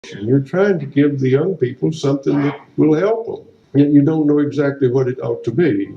You're trying to give the young people something that will help them, yet you don't know exactly what it ought to be.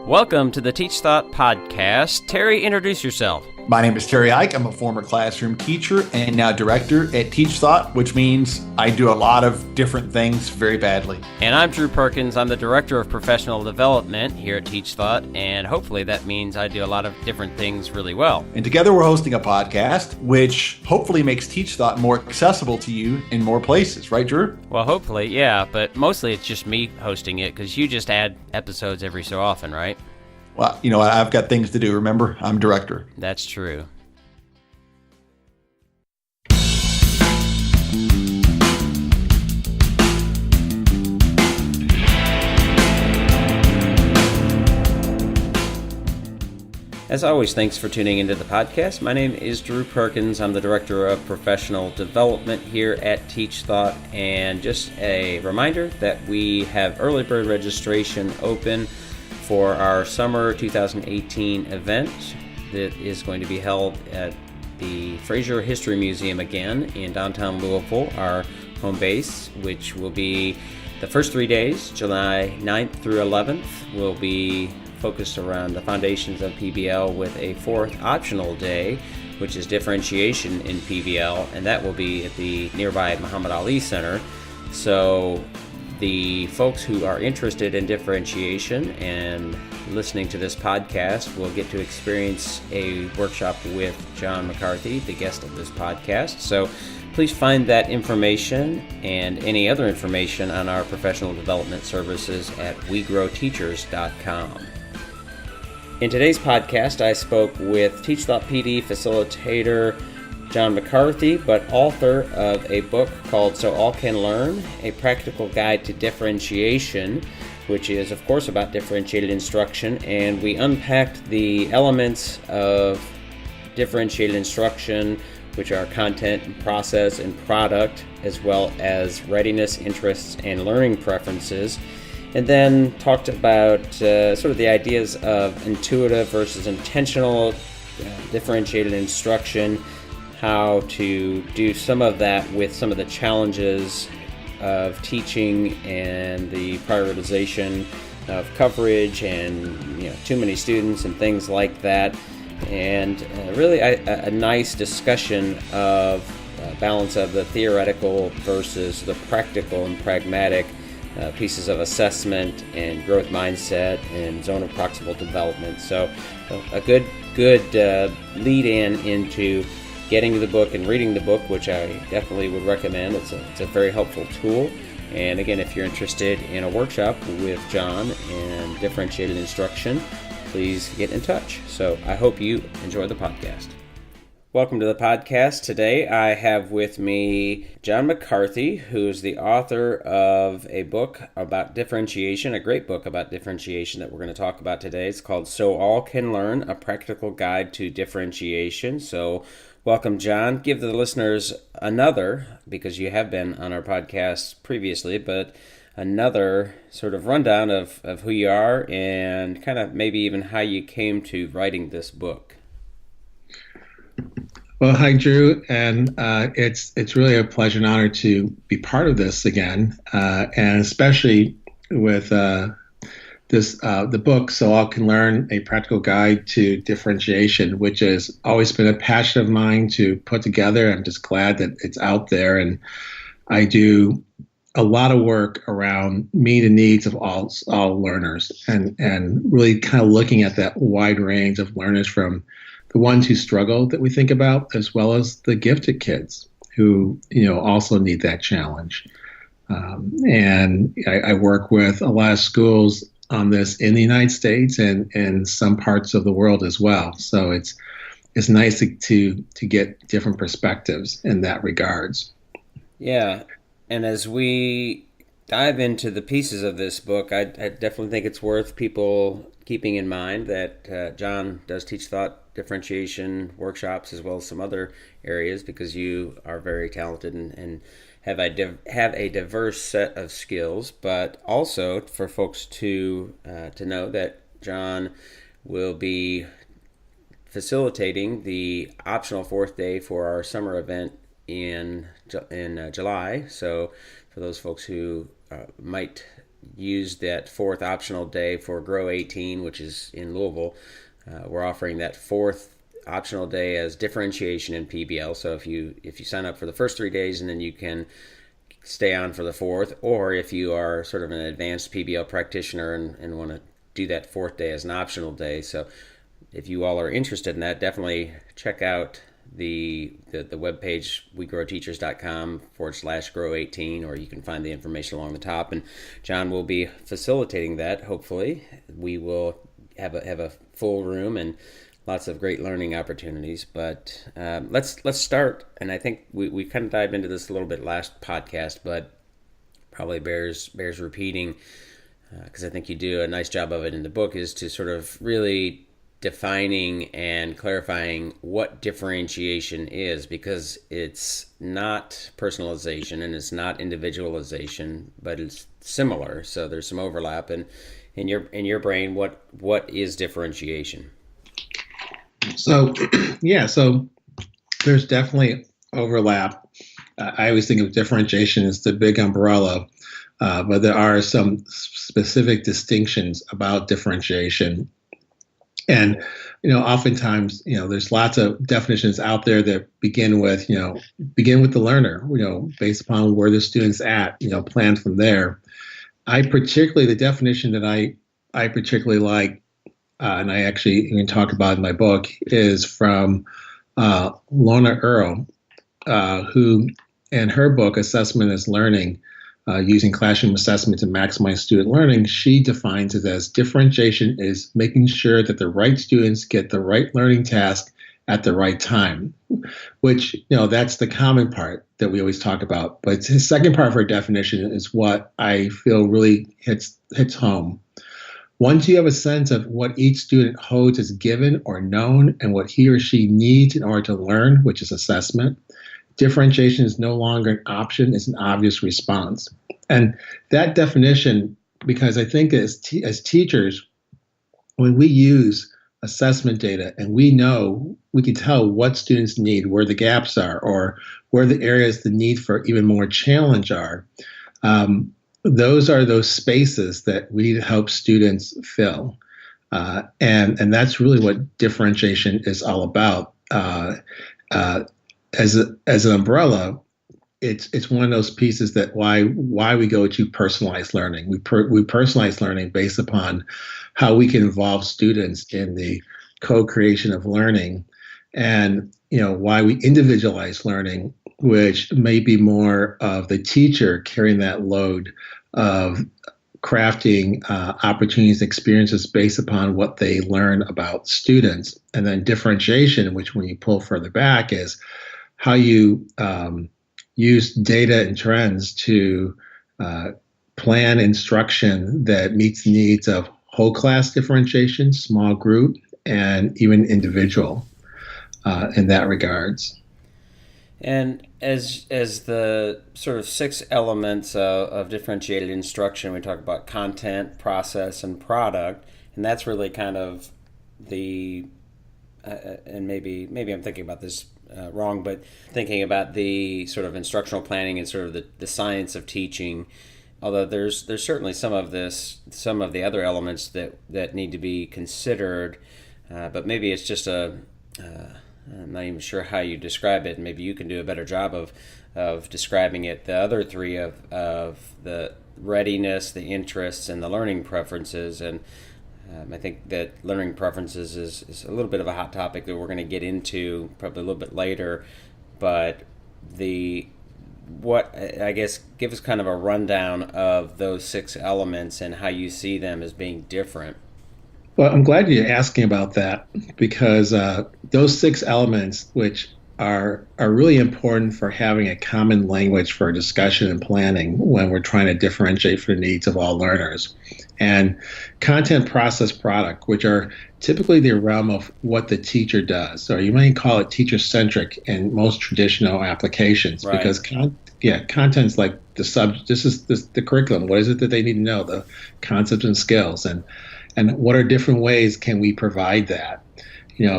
Welcome to the TeachThought podcast. Terry, introduce yourself. My name is Terry Ike. I'm a former classroom teacher and now director at TeachThought, which means I do a lot of different things very badly. And I'm Drew Perkins. I'm the director of professional development here at TeachThought, and hopefully that means I do a lot of different things really well. And together we're hosting a podcast, which hopefully makes TeachThought more accessible to you in more places, right, Drew? Well, hopefully, yeah, but mostly it's just me hosting it because you just add episodes every so often, right? Well, I've got things to do. Remember, I'm director. That's true. As always, thanks for tuning into the podcast. My name is Drew Perkins. I'm the Director of Professional Development here at TeachThought. And just a reminder that we have early bird registration open for our summer 2018 event that is going to be held at the Fraser History Museum again in downtown Louisville, our home base, which will be the first 3 days, July 9th through 11th, will be focused around the foundations of PBL with a fourth optional day, which is differentiation in PBL, and that will be at the nearby Muhammad Ali Center. So the folks who are interested in differentiation and listening to this podcast will get to experience a workshop with John McCarthy, the guest of this podcast. So please find that information and any other information on our professional development services at wegrowteachers.com. In today's podcast, I spoke with TeachThought PD facilitator John McCarthy, but author of a book called So All Can Learn, A Practical Guide to Differentiation, which is, of course, about differentiated instruction. And we unpacked the elements of differentiated instruction, which are content and process and product, as well as readiness, interests, and learning preferences. And then talked about sort of the ideas of intuitive versus intentional differentiated instruction, how to do some of that with some of the challenges of teaching and the prioritization of coverage and too many students and things like that. And really a nice discussion of balance of the theoretical versus the practical and pragmatic pieces of assessment and growth mindset and zone of proximal development. So a good lead in into getting the book and reading the book, which I definitely would recommend. It's a very helpful tool. And again, if you're interested in a workshop with John and differentiated instruction, please get in touch. So I hope you enjoy the podcast. Welcome to the podcast. Today I have with me John McCarthy, who's the author of a book about differentiation, a great book about differentiation that we're going to talk about today. It's called So All Can Learn, A Practical Guide to Differentiation. So welcome, John. Give the listeners another, because you have been on our podcast previously, but another sort of rundown of who you are and kind of maybe even how you came to writing this book. Well, hi, Drew, and it's really a pleasure and honor to be part of this again, and especially with the book, So All Can Learn, A Practical Guide to Differentiation, which has always been a passion of mine to put together. I'm just glad that it's out there, and I do a lot of work around meeting the needs of all learners, and really kind of looking at that wide range of learners, from the ones who struggle that we think about, as well as the gifted kids who also need that challenge. And I work with a lot of schools on this in the United States and in some parts of the world as well. So it's nice to get different perspectives in that regards. Yeah, and as we dive into the pieces of this book, I definitely think it's worth people keeping in mind that John does TeachThought differentiation workshops as well as some other areas, because you are very talented and have a diverse set of skills. But also for folks to know that John will be facilitating the optional fourth day for our summer event in July. So for those folks who might use that fourth optional day for Grow 18, which is in Louisville, we're offering that fourth optional day as differentiation in PBL. So if you sign up for the first 3 days, and then you can stay on for the fourth, or if you are sort of an advanced PBL practitioner and want to do that fourth day as an optional day. So if you all are interested in that, definitely check out the webpage, wegrowteachers.com/grow18, or you can find the information along the top. And John will be facilitating that. Hopefully we will have a full room and lots of great learning opportunities. But let's start. And I think we kind of dived into this a little bit last podcast, but probably bears repeating, because I think you do a nice job of it in the book, is to sort of really defining and clarifying what differentiation is, because it's not personalization and it's not individualization, but it's similar. So there's some overlap. And in your brain, what is differentiation? So so there's definitely overlap. I always think of differentiation as the big umbrella, but there are some specific distinctions about differentiation. And, oftentimes, there's lots of definitions out there that begin with the learner, based upon where the student's at, plan from there. The definition that I particularly like, and I actually even talk about in my book, is from Lorna Earle, who, in her book, Assessment as Learning, using classroom assessment to maximize student learning, she defines it as differentiation is making sure that the right students get the right learning task at the right time, which, that's the common part that we always talk about. But the second part of her definition is what I feel really hits home. Once you have a sense of what each student holds as given or known and what he or she needs in order to learn, which is assessment, differentiation is no longer an option, it's an obvious response. And that definition, because I think as teachers, when we use assessment data and we can tell what students need, where the gaps are, or where the areas the need for even more challenge are, those are those spaces that we need to help students fill. And that's really what differentiation is all about. As an umbrella, it's one of those pieces that why we go to personalized learning. We personalize learning based upon how we can involve students in the co-creation of learning, and why we individualize learning, which may be more of the teacher carrying that load of crafting opportunities, experiences based upon what they learn about students. And then differentiation, which when you pull further back, is how you use data and trends to plan instruction that meets the needs of whole class differentiation, small group, and even individual in that regards. And as the sort of 6 elements of differentiated instruction, we talk about content, process, and product, and that's really kind of the and maybe I'm thinking about this wrong, but thinking about the sort of instructional planning and sort of the science of teaching. Although there's certainly some of the other elements that need to be considered, but maybe it's just I'm not even sure how you describe it. Maybe you can do a better job of describing it. The other 3 of the readiness, the interests, and the learning preferences. And I think that learning preferences is a little bit of a hot topic that we're going to get into probably a little bit later. But give us kind of a rundown of those 6 elements and how you see them as being different. Well, I'm glad you're asking about that, because those 6 elements, which are really important for having a common language for discussion and planning when we're trying to differentiate for the needs of all learners. And content, process, product, which are typically the realm of what the teacher does. So you might call it teacher-centric in most traditional applications, right? Because content's like this is the curriculum. What is it that they need to know? The concepts and skills, and what are different ways can we provide that?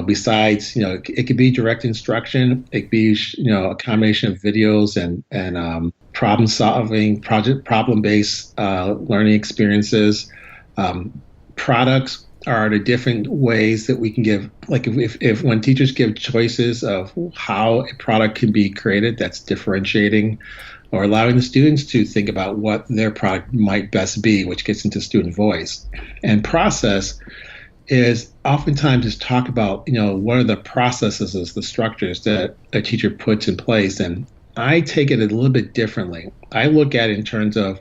besides, it could be direct instruction. It could be, a combination of videos and problem solving, problem-based learning experiences. Products are the different ways that we can give, like if when teachers give choices of how a product can be created, that's differentiating, or allowing the students to think about what their product might best be, which gets into student voice. And process is oftentimes just talk about, what are the processes, the structures that a teacher puts in place. And I take it a little bit differently. I look at it in terms of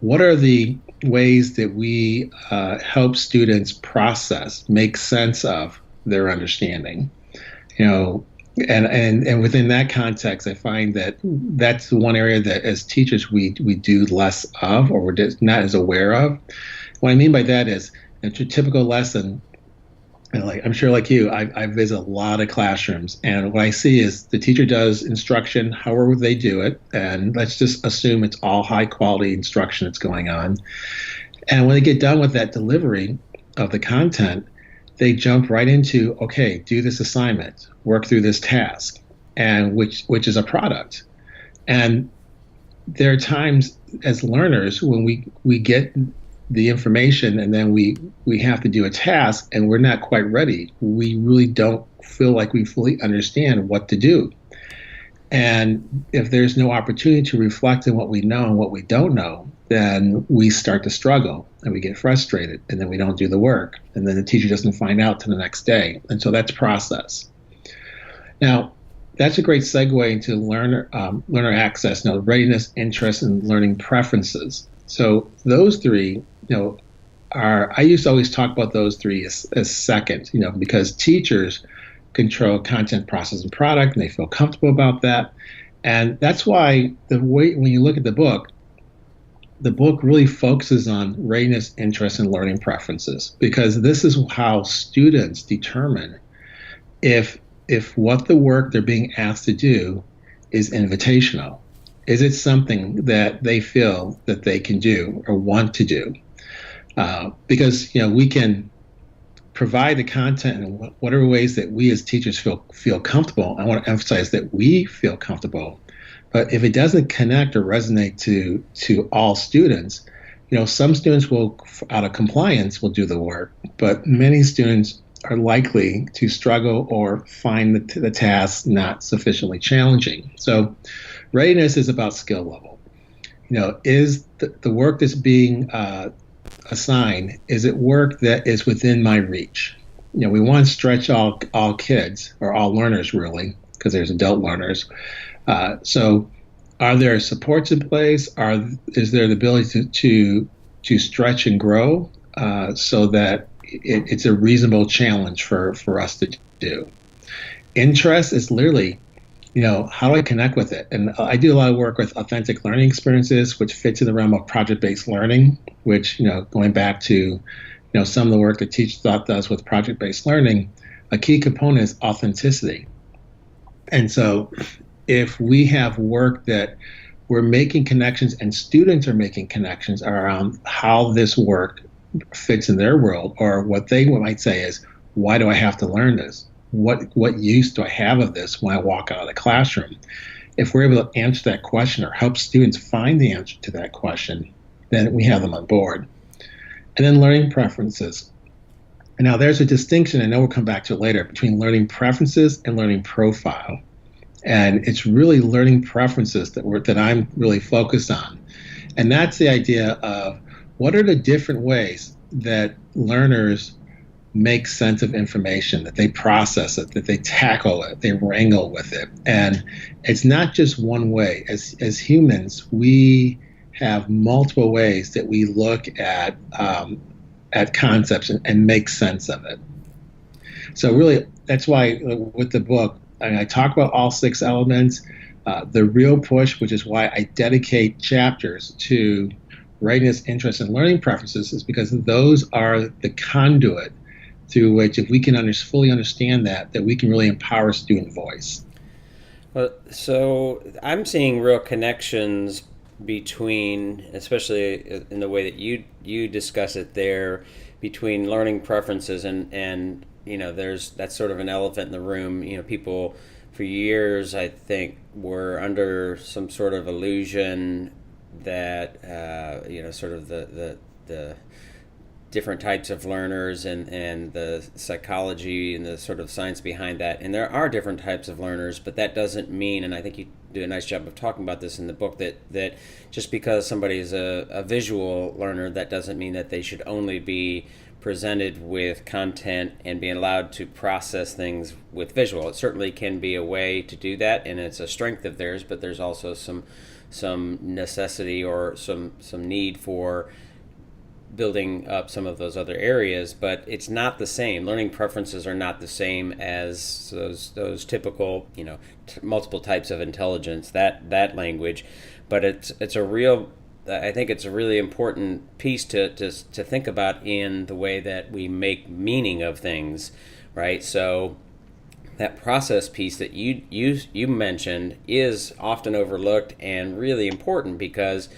what are the ways that we help students process, make sense of their understanding, and within that context, I find that that's the one area that as teachers we do less of, or we're just not as aware of. What I mean by that is a typical lesson. And I'm sure, like you, I visit a lot of classrooms, and what I see is the teacher does instruction, however they do it, and let's just assume it's all high quality instruction that's going on. And when they get done with that delivery of the content, they jump right into, okay, do this assignment, work through this task, and which is a product. And there are times as learners when we get the information and then we have to do a task and we're not quite ready. We really don't feel like we fully understand what to do. And if there's no opportunity to reflect on what we know and what we don't know, then we start to struggle and we get frustrated, and then we don't do the work, and then the teacher doesn't find out till the next day. And so that's process. Now, that's a great segue into learner access, readiness, interest, and learning preferences. So those three, I used to always talk about those three as second, because teachers control content, process, and product, and they feel comfortable about that. And that's why when you look at the book really focuses on readiness, interest, and learning preferences, because this is how students determine if what the work they're being asked to do is invitational. Is it something that they feel that they can do or want to do? Because we can provide the content in whatever ways that we as teachers feel comfortable. I want to emphasize that we feel comfortable. But if it doesn't connect or resonate to all students, some students will, out of compliance, will do the work, but many students are likely to struggle or find the task not sufficiently challenging. So readiness is about skill level. Is the work that's being assigned, is it work that is within my reach? We want to stretch all kids, or all learners really, because there's adult learners. So are there supports in place? Is there the ability to stretch and grow so that it's a reasonable challenge for us to do? Interest is literally, how do I connect with it? And I do a lot of work with authentic learning experiences, which fits in the realm of project-based learning, which, going back to, some of the work that TeachThought does with project-based learning, a key component is authenticity. And so if we have work that we're making connections and students are making connections around how this work fits in their world, or what they might say is, why do I have to learn this? What use do I have of this when I walk out of the classroom? If we're able to answer that question or help students find the answer to that question, then we have them on board. And then learning preferences. And now there's a distinction, I know we'll come back to it later, between learning preferences and learning profile. And it's really learning preferences that I'm really focused on. And that's the idea of what are the different ways that learners make sense of information, that they process it, that they tackle it, they wrangle with it. And it's not just one way. As humans, we have multiple ways that we look at concepts and make sense of it. So really, that's why with the book, I talk about all 6 elements. The real push, which is why I dedicate chapters to readiness, interest, and learning preferences, is because those are the conduit through which, if we can fully understand that we can really empower student voice. Well, so I'm seeing real connections between, especially in the way that you discuss it there, between learning preferences and that's sort of an elephant in the room. People for years, I think, were under some sort of illusion that sort of the different types of learners and the psychology and the sort of science behind that. And there are different types of learners, but that doesn't mean, and I think you do a nice job of talking about this in the book, that just because somebody is a visual learner, that doesn't mean that they should only be presented with content and being allowed to process things with visual. It certainly can be a way to do that, and it's a strength of theirs, but there's also some necessity or some need for building up some of those other areas. But it's not the same. Learning preferences are not the same as those typical, multiple types of intelligence, that language. But it's a real, I think it's a really important piece to think about in the way that we make meaning of things, right? So that process piece that you mentioned is often overlooked and really important, because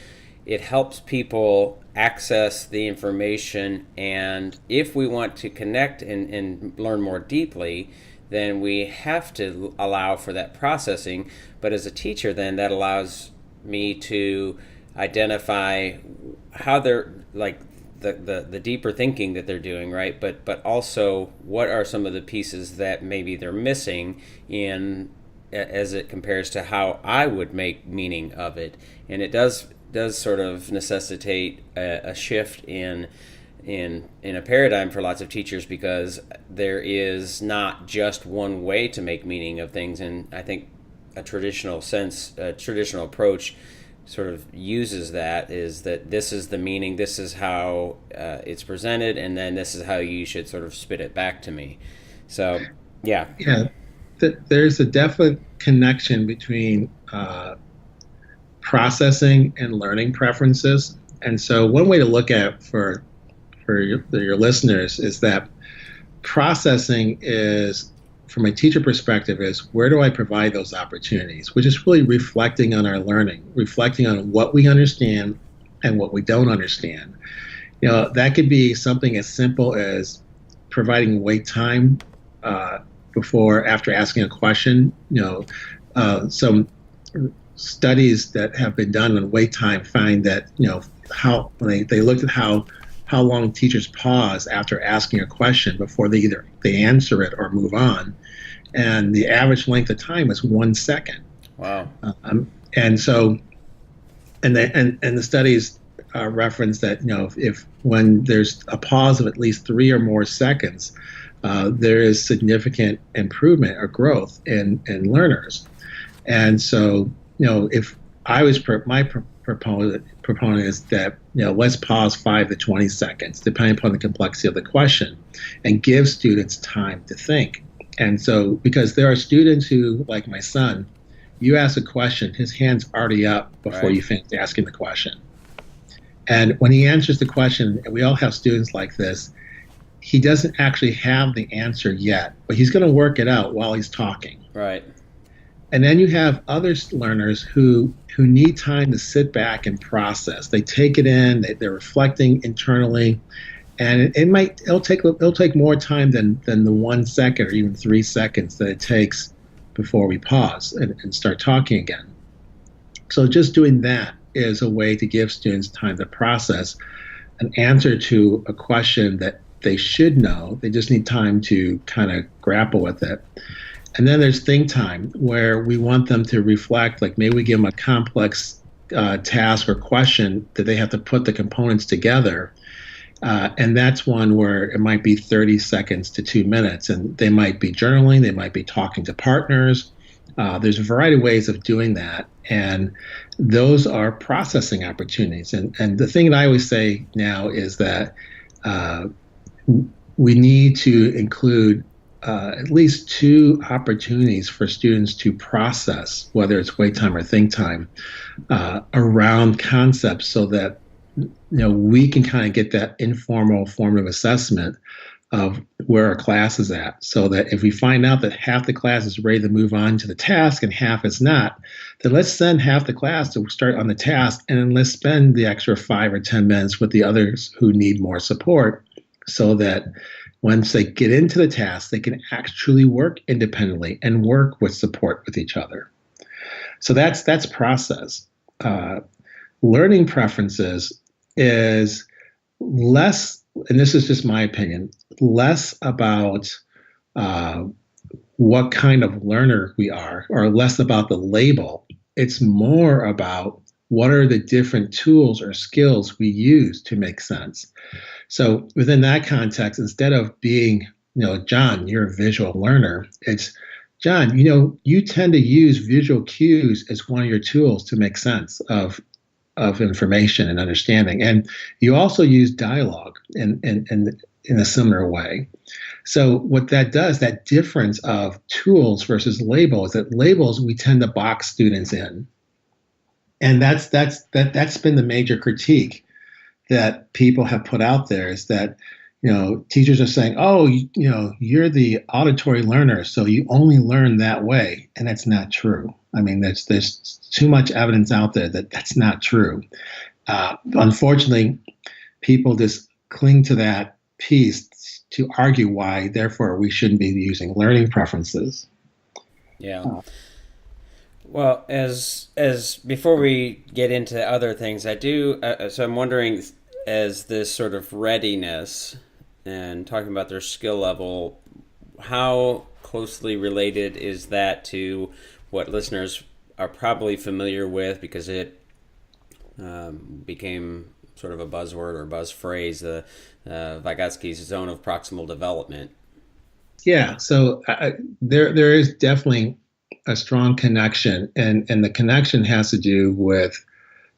it helps people access the information, and if we want to connect and learn more deeply, then we have to allow for that processing. But as a teacher, then that allows me to identify how they're, like, the deeper thinking that they're doing, right? But also what are some of the pieces that maybe they're missing in as it compares to how I would make meaning of it. And it does sort of necessitate a shift in a paradigm for lots of teachers, because there is not just one way to make meaning of things. And I think a traditional approach sort of uses that, is that this is the meaning, this is how it's presented, and then this is how you should sort of spit it back to me. So yeah, there's a definite connection between processing and learning preferences. And so one way to look at for your listeners is that processing is, from a teacher perspective, is where do I provide those opportunities, which is really reflecting on our learning, reflecting on what we understand and what we don't understand. That could be something as simple as providing wait time after asking a question. Some studies that have been done on wait time find that when they looked at how long teachers pause after asking a question before they answer it or move on, and the average length of time is 1 second. Wow. And so, and the studies reference that if when there's a pause of at least 3 or more seconds, there is significant improvement or growth in learners. And so, if I was my proponent is that let's pause 5 to 20 seconds, depending upon the complexity of the question, and give students time to think. And so, because there are students who, like my son, you ask a question, his hand's already up before you finish asking the question. And when he answers the question, and we all have students like this, he doesn't actually have the answer yet, but he's going to work it out while he's talking. Right. And then you have other learners who need time to sit back and process. They take it in, they're reflecting internally, and it'll take more time than the 1 second or even 3 seconds that it takes before we pause and start talking again. So just doing that is a way to give students time to process an answer to a question that they should know. They just need time to kind of grapple with it. And then there's think time, where we want them to reflect, like maybe we give them a complex task or question that they have to put the components together. And that's one where it might be 30 seconds to 2 minutes. And they might be journaling, they might be talking to partners. There's a variety of ways of doing that. And those are processing opportunities. And the thing that I always say now is that we need to include at least 2 opportunities for students to process, whether it's wait time or think time, around concepts, so that we can kind of get that informal formative assessment of where our class is at, so that if we find out that half the class is ready to move on to the task and half is not, then let's send half the class to start on the task, and then let's spend the extra 5 or 10 minutes with the others who need more support, so that once they get into the task, they can actually work independently and work with support with each other. So that's process. Learning preferences is less, and this is just my opinion, less about what kind of learner we are, or less about the label. It's more about what are the different tools or skills we use to make sense. So within that context, instead of being, John, you're a visual learner, it's John, you tend to use visual cues as one of your tools to make sense of information and understanding. And you also use dialogue in a similar way. So what that does, that difference of tools versus labels, that labels we tend to box students in. And that's been the major critique that people have put out there, is that teachers are saying, oh, you're the auditory learner, so you only learn that way, and that's not true. I mean, there's too much evidence out there that that's not true. Unfortunately, people just cling to that piece to argue why, therefore, we shouldn't be using learning preferences. Yeah. Well, as before we get into other things, I do. So I'm wondering, as this sort of readiness and talking about their skill level, how closely related is that to what listeners are probably familiar with, because it became sort of a buzzword or buzz phrase, the Vygotsky Zone of proximal development? Yeah, so there is definitely a strong connection, and the connection has to do with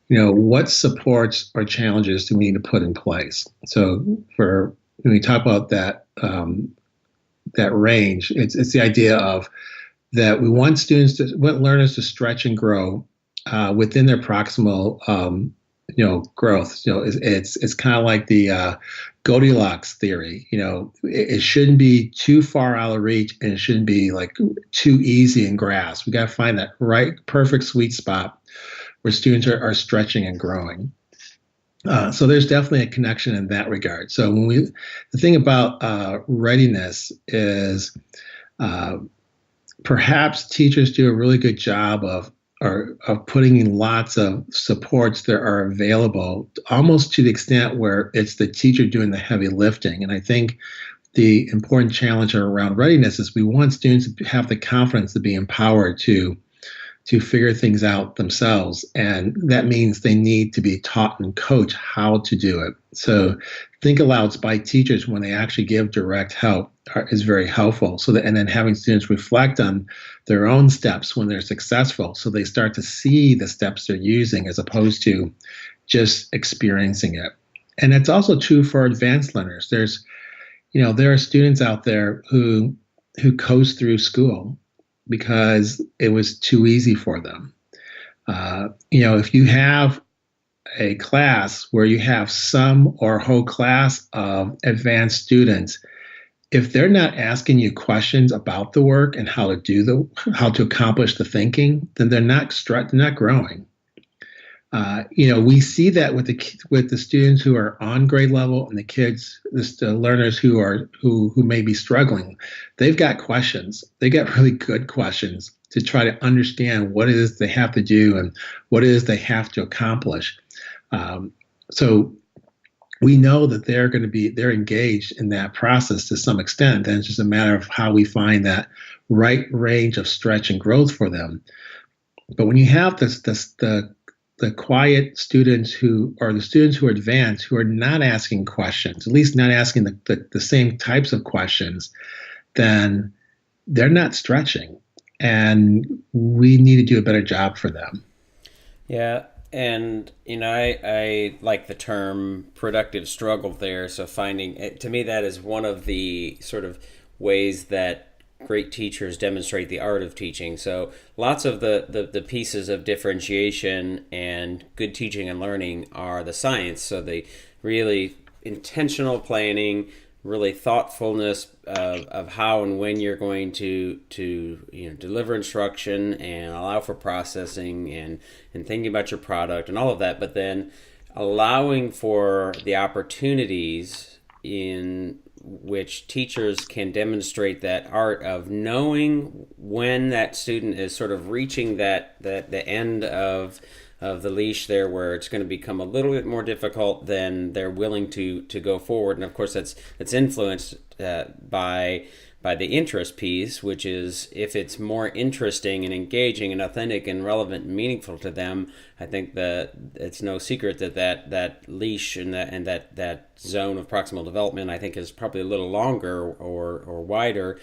what supports or challenges do we need to put in place. So when we talk about that range, it's the idea of that we want learners to stretch and grow within their proximal growth. It's kind of like the Goldilocks theory. It shouldn't be too far out of reach, and it shouldn't be like too easy in grasp. We got to find that right, perfect sweet spot where students are stretching and growing. So there's definitely a connection in that regard. So the thing about readiness is perhaps teachers do a really good job of putting in lots of supports that are available, almost to the extent where it's the teacher doing the heavy lifting. And I think the important challenge around readiness is we want students to have the confidence to be empowered to figure things out themselves. And that means they need to be taught and coached how to do it. So think alouds by teachers when they actually give direct help is very helpful. And then having students reflect on their own steps when they're successful, so they start to see the steps they're using as opposed to just experiencing it. And it's also true for advanced learners. There are students out there who coast through school because it was too easy for them. If you have a class where you have some or whole class of advanced students, if they're not asking you questions about the work and how to accomplish the thinking, then they're not growing. We see that with the students who are on grade level and the learners who may be struggling. They've got questions. They got really good questions to try to understand what it is they have to do and what it is they have to accomplish. So we know that they're engaged in that process to some extent, and it's just a matter of how we find that right range of stretch and growth for them. But when you have the quiet students the students who are advanced, who are not asking questions, at least not asking the same types of questions, then they're not stretching. And we need to do a better job for them. Yeah. And, I like the term productive struggle there. So to me, that is one of the sort of ways that great teachers demonstrate the art of teaching. So lots of the pieces of differentiation and good teaching and learning are the science. So the really intentional planning, really thoughtfulness of how and when you're going to deliver instruction and allow for processing and thinking about your product and all of that, but then allowing for the opportunities in which teachers can demonstrate that art of knowing when that student is sort of reaching the end of the leash there, where it's going to become a little bit more difficult, then they're willing to go forward. And of course, that's influenced by the interest piece, which is if it's more interesting and engaging and authentic and relevant and meaningful to them, I think that it's no secret that leash and that zone of proximal development, I think, is probably a little longer or wider.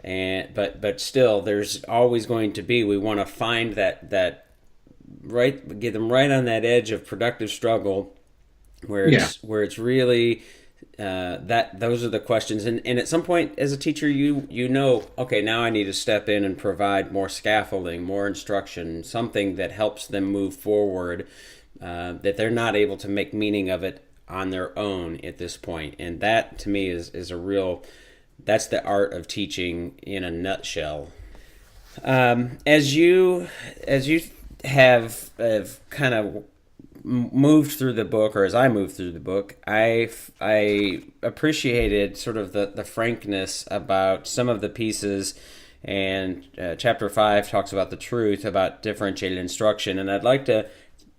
But still, there's always going to be, we want to find that right, get them right on that edge of productive struggle, where it's really that those are the questions, and at some point as a teacher, you know, okay, now I need to step in and provide more scaffolding, more instruction, something that helps them move forward, that they're not able to make meaning of it on their own at this point. And that to me is a real, that's the art of teaching in a nutshell. As you have kind of moved through the book, or as I moved through the book, I appreciated sort of the frankness about some of the pieces, and chapter 5 talks about the truth about differentiated instruction, and I'd like to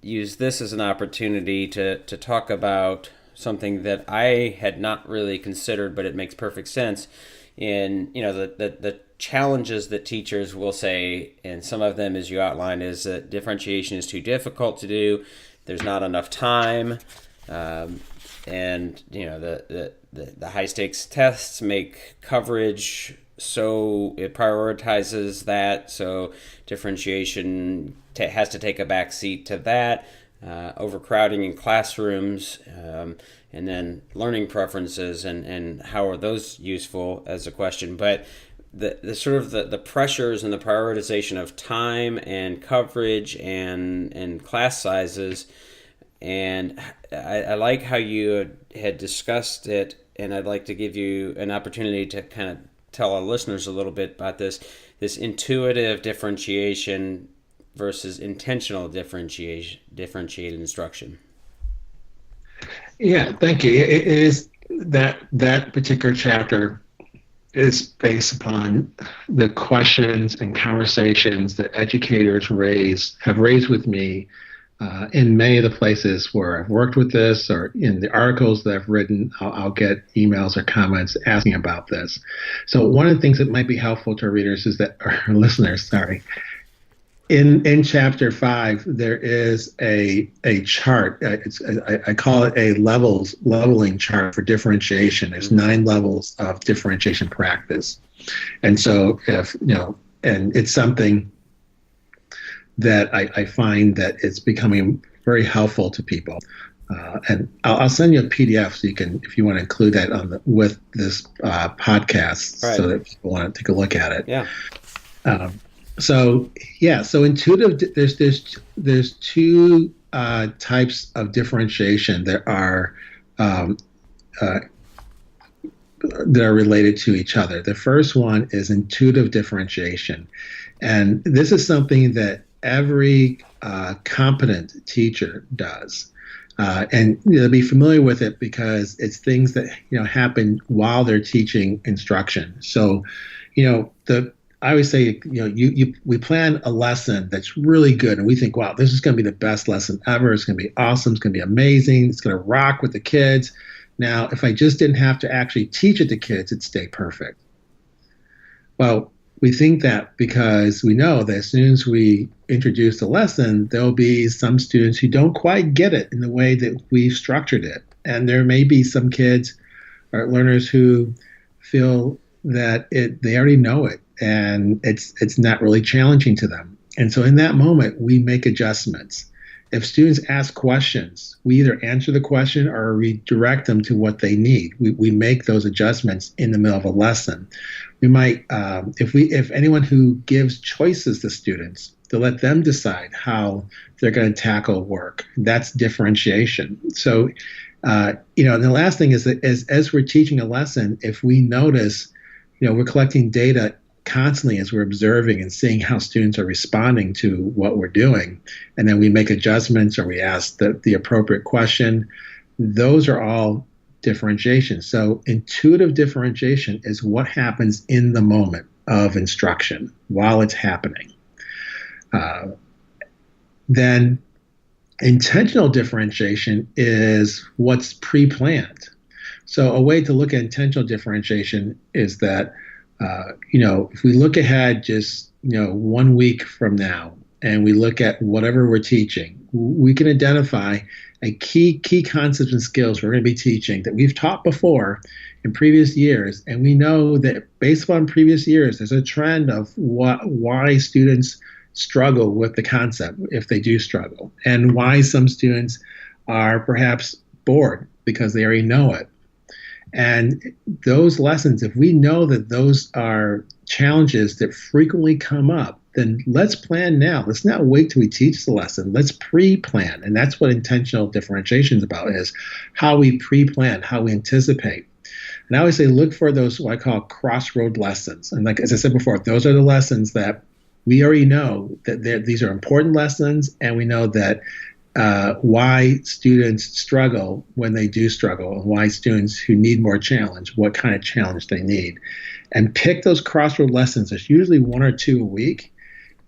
use this as an opportunity to talk about something that I had not really considered, but it makes perfect sense. In, you know, the challenges that teachers will say, and some of them, as you outlined, is that differentiation is too difficult to do. There's not enough time, and you know the high stakes tests make coverage, so it prioritizes that. So differentiation has to take a back seat to that. Overcrowding in classrooms, and then learning preferences, and how are those useful as a question. But the sort of the pressures and the prioritization of time and coverage and class sizes, and I like how you had discussed it, and I'd like to give you an opportunity to kind of tell our listeners a little bit about this intuitive differentiation versus intentional differentiated instruction. Yeah, thank you. It is that particular chapter is based upon the questions and conversations that educators have raised with me in many of the places where I've worked with this, or in the articles that I've written. I'll get emails or comments asking about this. So one of the things that might be helpful to our readers is that, or listeners, sorry, in chapter 5 there is a chart. I call it a leveling chart for differentiation. There's 9 levels of differentiation practice, and so and it's something that I find that it's becoming very helpful to people. And I'll send you a PDF so you can, if you want to include that with this podcast, right, so that people want to take a look at it. Yeah. So intuitive. There's 2 types of differentiation that are related to each other. The first one is intuitive differentiation, and this is something that every competent teacher does, and they'll be familiar with it because it's things that happen while they're teaching instruction. So, I always say, we plan a lesson that's really good, and we think, wow, this is going to be the best lesson ever. It's going to be awesome. It's going to be amazing. It's going to rock with the kids. Now, if I just didn't have to actually teach it to kids, it'd stay perfect. Well, we think that because we know that as soon as we introduce the lesson, there'll be some students who don't quite get it in the way that we've structured it. And there may be some kids or learners who feel that they already know it, and it's not really challenging to them. And so in that moment, we make adjustments. If students ask questions, we either answer the question or redirect them to what they need. We make those adjustments in the middle of a lesson. We might, if anyone who gives choices to students, to let them decide how they're going to tackle work, that's differentiation. So, and the last thing is that as we're teaching a lesson, if we notice, we're collecting data constantly as we're observing and seeing how students are responding to what we're doing, and then we make adjustments or we ask the appropriate question. Those are all differentiation. So intuitive differentiation is what happens in the moment of instruction while it's happening. Then intentional differentiation is what's pre-planned. So a way to look at intentional differentiation is that, if we look ahead just, 1 week from now, and we look at whatever we're teaching, we can identify a key concepts and skills we're going to be teaching that we've taught before in previous years. And we know that based upon previous years, there's a trend of why students struggle with the concept, if they do struggle, and why some students are perhaps bored because they already know it. And those lessons, if we know that those are challenges that frequently come up, then let's plan now. Let's not wait till we teach the lesson. Let's pre-plan. And that's what intentional differentiation is about, is how we pre-plan, how we anticipate. And I always say, look for those, what I call crossroad lessons. And like, as I said before, those are the lessons that we already know that these are important lessons, and we know that why students struggle when they do struggle, and why students who need more challenge, what kind of challenge they need. And pick those crossroad lessons. There's usually 1 or 2 a week,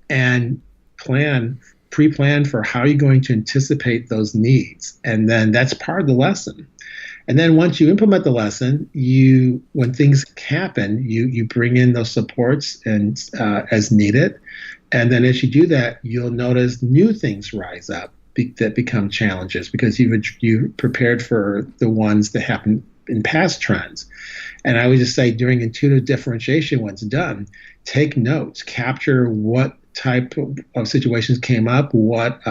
and pre-plan for how you're going to anticipate those needs. And then that's part of the lesson. And then once you implement the lesson, when things happen, you bring in those supports and as needed. And then as you do that, you'll notice new things rise up that become challenges because you prepared for the ones that happen in past trends. And I would just say during intuitive differentiation, when it's done, take notes, capture what type of situations came up, what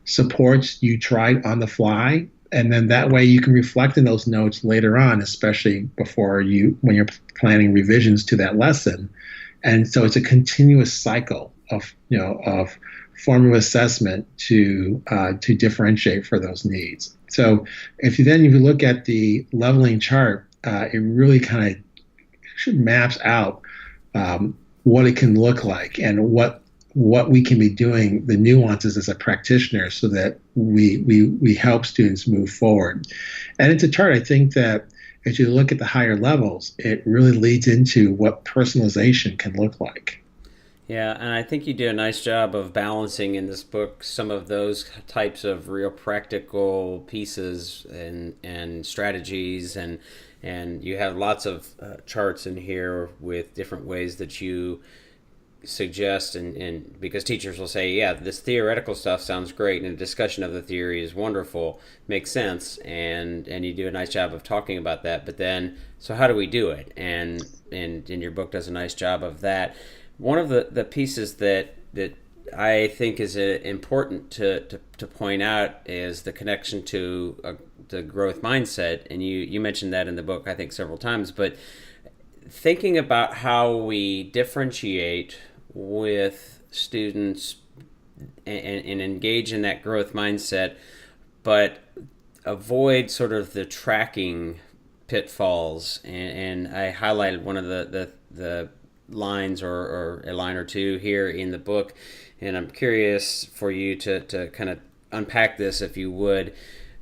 supports you tried on the fly. And then that way you can reflect in those notes later on, especially when you're planning revisions to that lesson. And so it's a continuous cycle of formative assessment to differentiate for those needs. So if you look at the leveling chart, it really kind of maps out what it can look like and what we can be doing, the nuances as a practitioner, so that we help students move forward. And it's a chart, I think, that as you look at the higher levels, it really leads into what personalization can look like. Yeah, and I think you do a nice job of balancing in this book some of those types of real practical pieces and strategies, and you have lots of charts in here with different ways that you suggest, and because teachers will say, yeah, this theoretical stuff sounds great and a discussion of the theory is wonderful, makes sense, and you do a nice job of talking about that, but then so how do we do it? And your book does a nice job of that. One of the pieces that I think is important to point out is the connection to the growth mindset, and you mentioned that in the book I think several times, but thinking about how we differentiate with students and engage in that growth mindset, but avoid sort of the tracking pitfalls. And I highlighted one of the lines or a line or two here in the book, and I'm curious for you to kind of unpack this, if you would.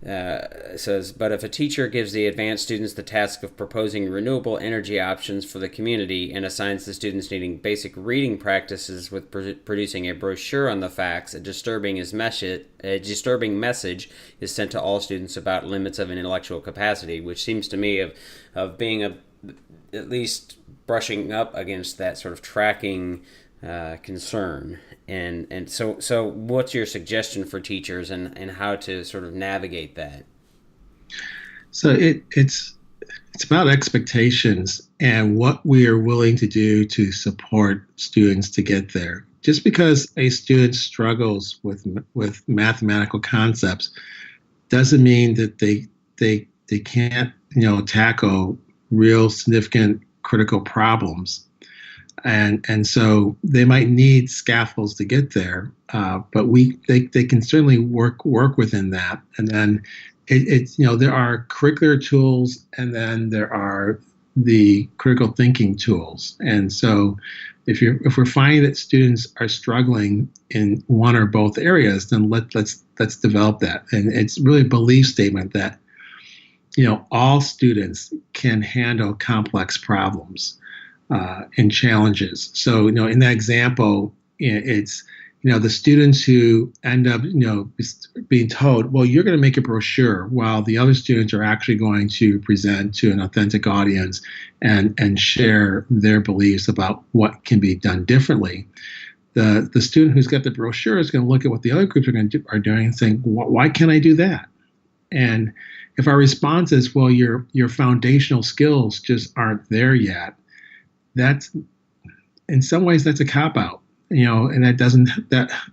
It says, but if a teacher gives the advanced students the task of proposing renewable energy options for the community and assigns the students needing basic reading practices with producing a brochure on the facts, a disturbing message is sent to all students about limits of an intellectual capacity, which seems to me of being at least brushing up against that sort of tracking concern. And so what's your suggestion for teachers and how to sort of navigate that? So it's about expectations and what we are willing to do to support students to get there. Just because a student struggles with mathematical concepts doesn't mean that they can't tackle real significant critical problems. And so they might need scaffolds to get there, but they can certainly work within that. And then there are curricular tools, and then there are the critical thinking tools. And so if we're finding that students are struggling in one or both areas, then let's develop that. And it's really a belief statement that all students can handle complex problems and challenges. So, in that example, it's, the students who end up, being told, well, you're going to make a brochure while the other students are actually going to present to an authentic audience and share their beliefs about what can be done differently. The student who's got the brochure is going to look at what the other groups are doing and saying, why can't I do that? And if our response is, well, your foundational skills just aren't there yet, that's, in some ways, that's a cop-out, and that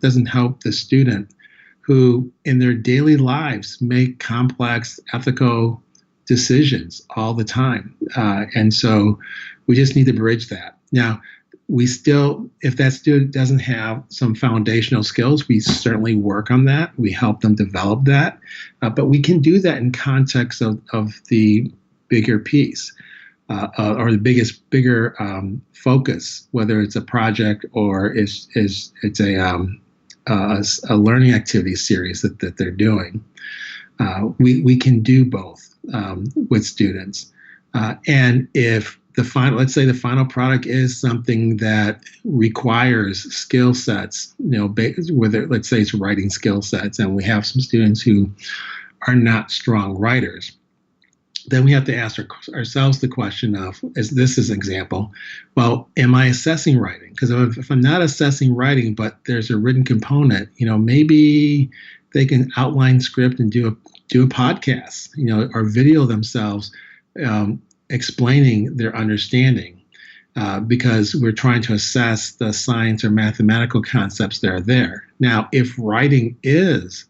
doesn't help the student who in their daily lives make complex ethical decisions all the time. And so we just need to bridge that. Now, if that student doesn't have some foundational skills, we certainly work on that. We help them develop that. But we can do that in context of the bigger piece. Or the bigger focus, whether it's a project or it's a learning activity series that they're doing. We can do both with students. And if let's say the final product is something that requires skill sets, whether, let's say it's writing skill sets, and we have some students who are not strong writers, then we have to ask ourselves the question of, this is an example, well, am I assessing writing? Because if I'm not assessing writing, but there's a written component, maybe they can outline script and do a podcast, or video themselves explaining their understanding, because we're trying to assess the science or mathematical concepts that are there. Now, if writing is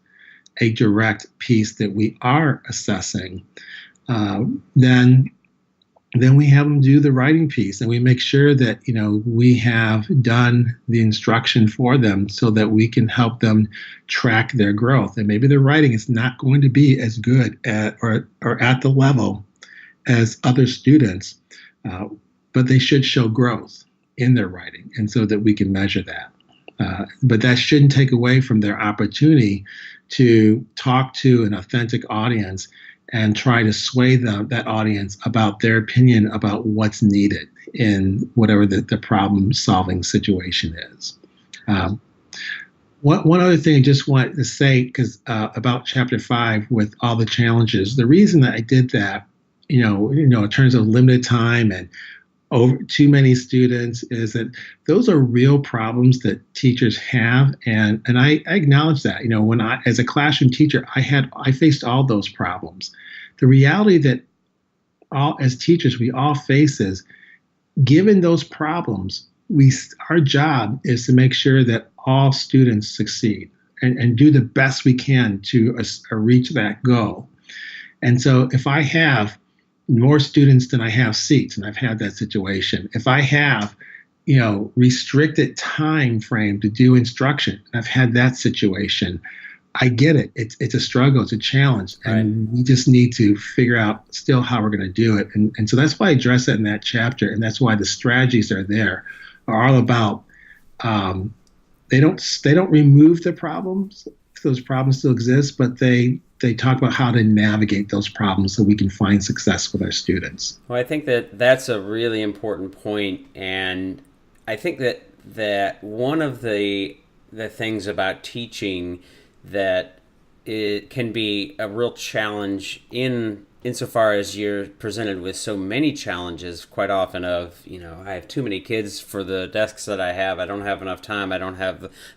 a direct piece that we are assessing, then we have them do the writing piece, and we make sure that we have done the instruction for them so that we can help them track their growth. And maybe their writing is not going to be as good or at the level as other students, but they should show growth in their writing, and so that we can measure that. But that shouldn't take away from their opportunity to talk to an authentic audience and try to sway that audience about their opinion about what's needed in whatever the problem-solving situation is. One other thing I just wanted to say, because about Chapter 5 with all the challenges, the reason that I did that, in terms of limited time and over too many students, is that those are real problems that teachers have, and I acknowledge that. When as a classroom teacher, I faced all those problems. The reality that as teachers we all face is, given those problems, our job is to make sure that all students succeed and do the best we can to reach that goal. And so if I have more students than I have seats, and I've had that situation, if I have restricted time frame to do instruction, and I've had that situation, I get it. It's a struggle, it's a challenge, and we just need to figure out still how we're going to do it. And so that's why I address that in that chapter, and that's why the strategies are all about, they don't remove the problems. Those problems still exist, but they talk about how to navigate those problems so we can find success with our students. Well, I think that's a really important point, and I think that one of the things about teaching that it can be a real challenge insofar as you're presented with so many challenges quite often of, I have too many kids for the desks that I have. I don't have enough time. I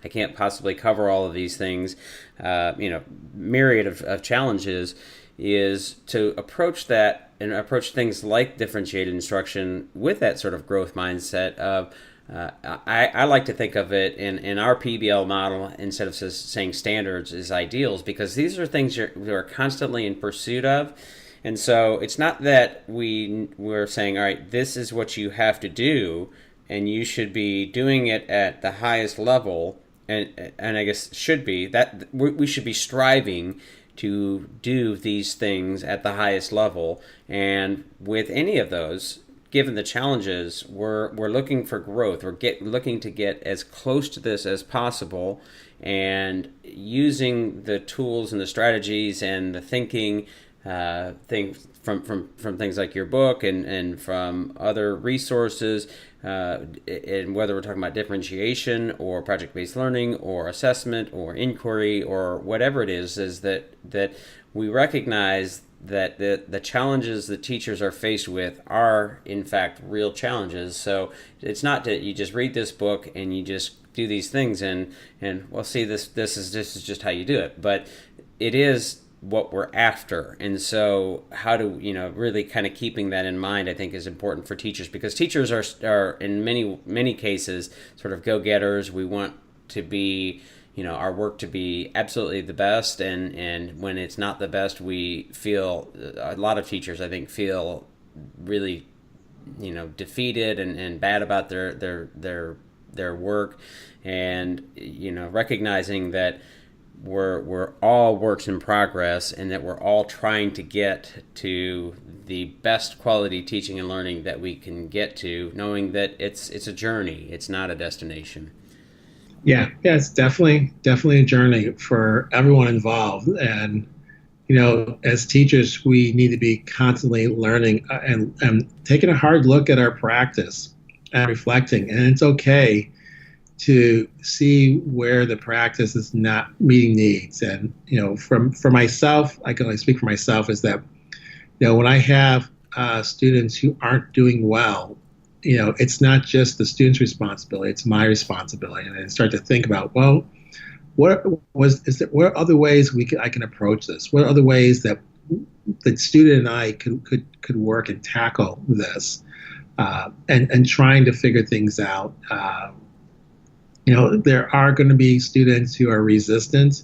can't possibly cover all of these things. Myriad of challenges, is to approach that and approach things like differentiated instruction with that sort of growth mindset of, I like to think of it in our PBL model, instead of saying standards, is ideals, because these are things you're constantly in pursuit of. And so it's not that we're saying, all right, this is what you have to do, and you should be doing it at the highest level, and I guess should be that we should be striving to do these things at the highest level. And with any of those, given the challenges, we're looking for growth. We're looking to get as close to this as possible, and using the tools and the strategies and the thinking things from things like your book and from other resources, and whether we're talking about differentiation or project-based learning or assessment or inquiry or whatever it is that we recognize that the challenges that teachers are faced with are in fact real challenges. So it's not that you just read this book and you just do these things and well, see, this is just how you do it, but it is what we're after. And so how to, really kind of keeping that in mind, I think, is important for teachers, because teachers are in many cases sort of go-getters. We want to be, our work to be absolutely the best, and when it's not the best, we feel, a lot of teachers, I think, feel really, defeated and bad about their work, and recognizing that we're all works in progress, and that we're all trying to get to the best quality teaching and learning that we can get to, knowing that it's a journey, it's not a destination. Yeah, it's definitely a journey for everyone involved. And, as teachers, we need to be constantly learning and taking a hard look at our practice and reflecting. And it's okay to see where the practice is not meeting needs. And, for myself, I can only speak for myself, is that, when I have students who aren't doing well, it's not just the student's responsibility, it's my responsibility. And I start to think about, well, what are other ways I can approach this? What are other ways that the student and I could work and tackle this, and trying to figure things out. There are going to be students who are resistant,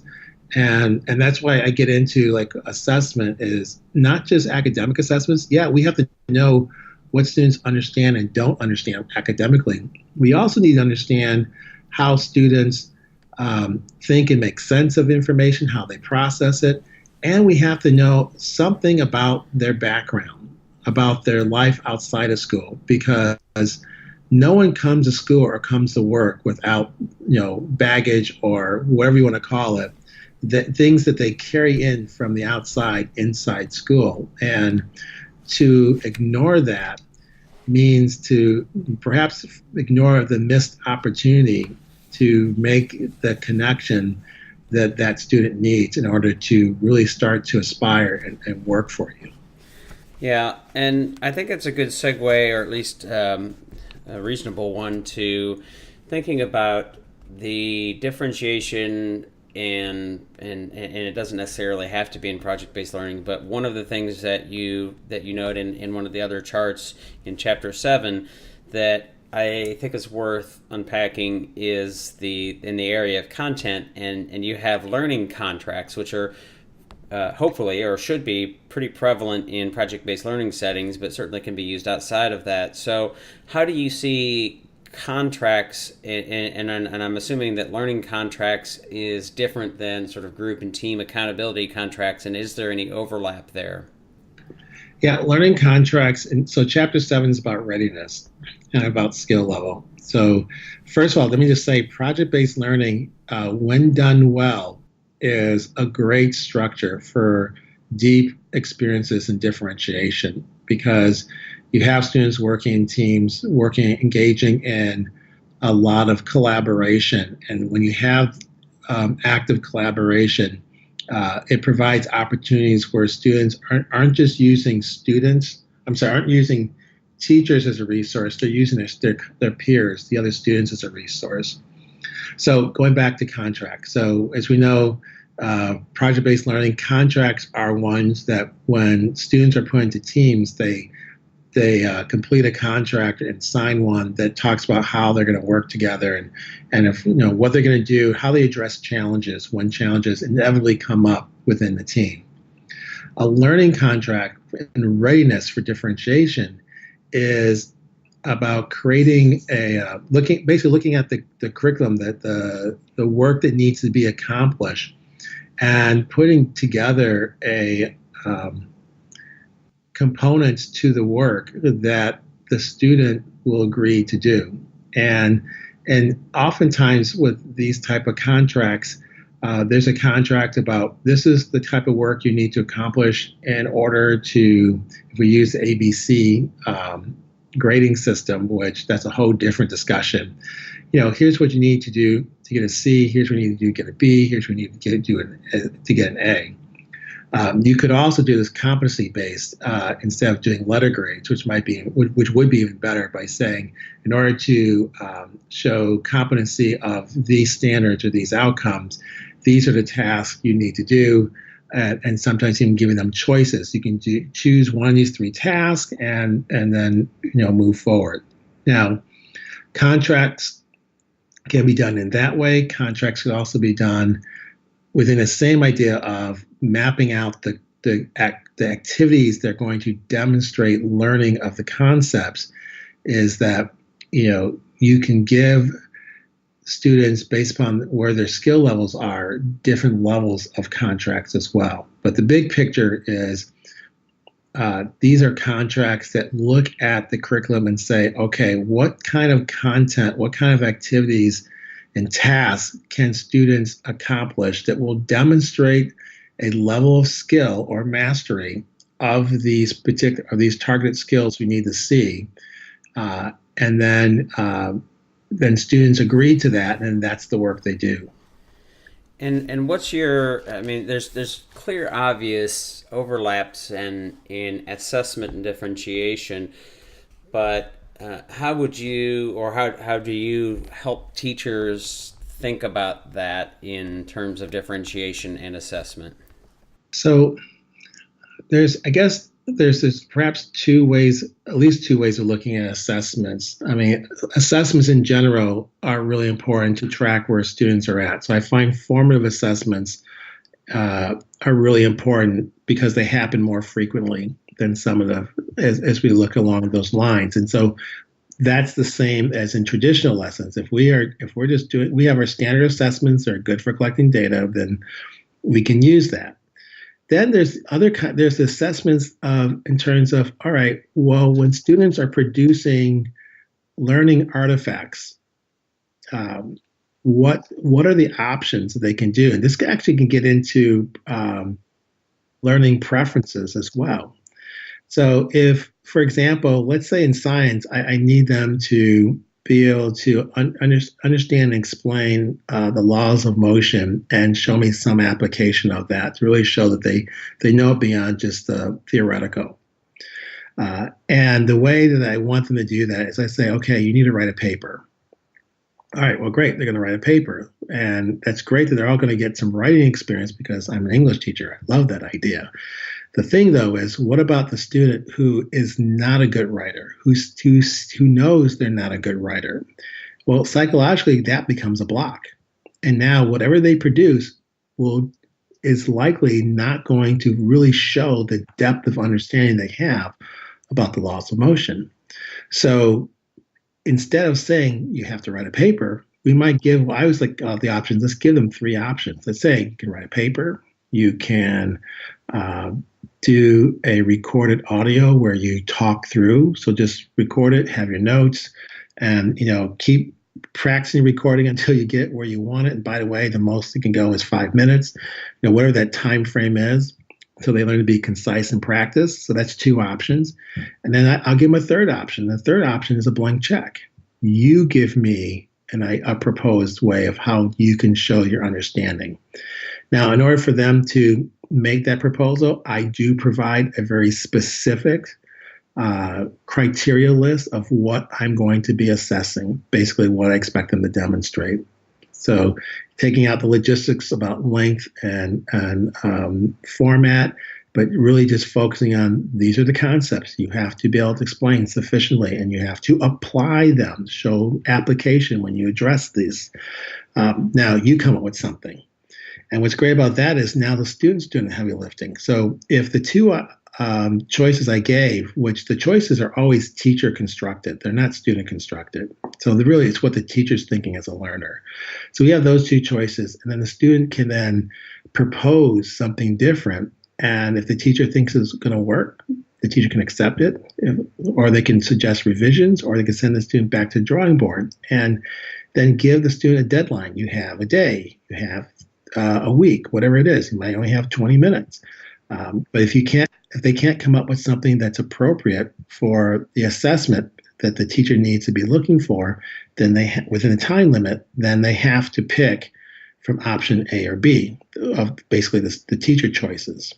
and that's why I get into, like, assessment is not just academic assessments. Yeah, we have to know what students understand and don't understand academically. We also need to understand how students think and make sense of information, how they process it, and we have to know something about their background, about their life outside of school, because no one comes to school or comes to work without, baggage or whatever you want to call it, things that they carry in from the outside inside school. And to ignore that means to perhaps ignore the missed opportunity to make the connection that student needs in order to really start to aspire and work for you. Yeah, and I think it's a good segue, or at least a reasonable one, to thinking about the differentiation, and it doesn't necessarily have to be in project-based learning, but one of the things that you note in one of the other charts in Chapter 7 that I think is worth unpacking is in the area of content, and you have learning contracts, which are hopefully, or should be, pretty prevalent in project-based learning settings, but certainly can be used outside of that. So how do you see contracts, and I'm assuming that learning contracts is different than sort of group and team accountability contracts, and is there any overlap there? Yeah, learning contracts, and so Chapter 7 is about readiness and about skill level. So first of all, let me just say, project-based learning, when done well, is a great structure for deep experiences in differentiation, because you have students working in teams, engaging in a lot of collaboration. And when you have active collaboration, it provides opportunities where students aren't just using aren't using teachers as a resource, they're using their peers, the other students, as a resource. So going back to contracts. So as we know, project-based learning contracts are ones that when students are put into teams, they complete a contract and sign one that talks about how they're going to work together, and if what they're going to do, how they address challenges when challenges inevitably come up within the team. A learning contract and readiness for differentiation is about creating looking at the curriculum, that the work that needs to be accomplished, and putting together components to the work that the student will agree to do. And oftentimes with these type of contracts, There's a contract about this is the type of work you need to accomplish in order to, if we use the ABC grading system, which that's a whole different discussion. Here's what you need to do to get a C. Here's what you need to do to get a B. Here's what you need to do to get an A. You could also do this competency-based instead of doing letter grades, which would be even better by saying, in order to show competency of these standards or these outcomes, these are the tasks you need to do, and sometimes even giving them choices. You can choose one of these 3 tasks and then move forward. Now, contracts can be done in that way. Contracts could also be done within the same idea of mapping out the activities that are going to demonstrate learning of the concepts. Is that you can give students, based upon where their skill levels are, different levels of contracts as well. But the big picture is these are contracts that look at the curriculum and say, okay, what kind of content, what kind of activities and tasks can students accomplish that will demonstrate a level of skill or mastery of these targeted skills we need to see, and then students agree to that, and that's the work they do. And what's your? I mean, there's clear, obvious overlaps in assessment and differentiation, but how would you, or how do you help teachers think about that in terms of differentiation and assessment? So there's perhaps at least two ways of looking at assessments. I mean, assessments in general are really important to track where students are at. So I find formative assessments are really important because they happen more frequently than some of the, as we look along those lines. And so that's the same as in traditional lessons. If we have our standard assessments that are good for collecting data, then we can use that. Then there's assessments in terms of, all right, well, when students are producing learning artifacts, what are the options that they can do? And this actually can get into learning preferences as well. So if, for example, let's say in science, I need them to be able to understand and explain the laws of motion and show me some application of that to really show that they know it beyond just the theoretical. And the way that I want them to do that is I say, okay, you need to write a paper. All right, well, great, they're going to write a paper. And that's great that they're all going to get some writing experience because I'm an English teacher. I love that idea. The thing, though, is what about the student who is not a good writer, who knows they're not a good writer? Well, psychologically, that becomes a block. And now whatever they produce is likely not going to really show the depth of understanding they have about the laws of motion. So instead of saying you have to write a paper, we might give, I always like the options, let's give them 3 options. Let's say you can write a paper, you can do a recorded audio where you talk through. So just record it, have your notes, and keep practicing recording until you get where you want it. And by the way, the most it can go is 5 minutes, whatever that time frame is, until they learn to be concise in practice. So that's 2 options. And then I'll give them a third option. The third option is a blank check. You give me a proposed way of how you can show your understanding. Now, in order for them to make that proposal, I do provide a very specific criteria list of what I'm going to be assessing, basically what I expect them to demonstrate. So taking out the logistics about length and format, but really just focusing on these are the concepts you have to be able to explain sufficiently, and you have to apply them, show application when you address these. Now you come up with something. And what's great about that is now the student's doing the heavy lifting. So if the 2 choices I gave, which the choices are always teacher constructed, they're not student constructed. So really it's what the teacher's thinking as a learner. So we have those 2 choices, and then the student can then propose something different. And if the teacher thinks it's going to work, the teacher can accept it, or they can suggest revisions, or they can send the student back to the drawing board and then give the student a deadline. You have a day, you have a week, whatever it is. You might only have 20 minutes. But if they can't come up with something that's appropriate for the assessment that the teacher needs to be looking for, then within a time limit, then they have to pick from option A or B of basically the teacher choices.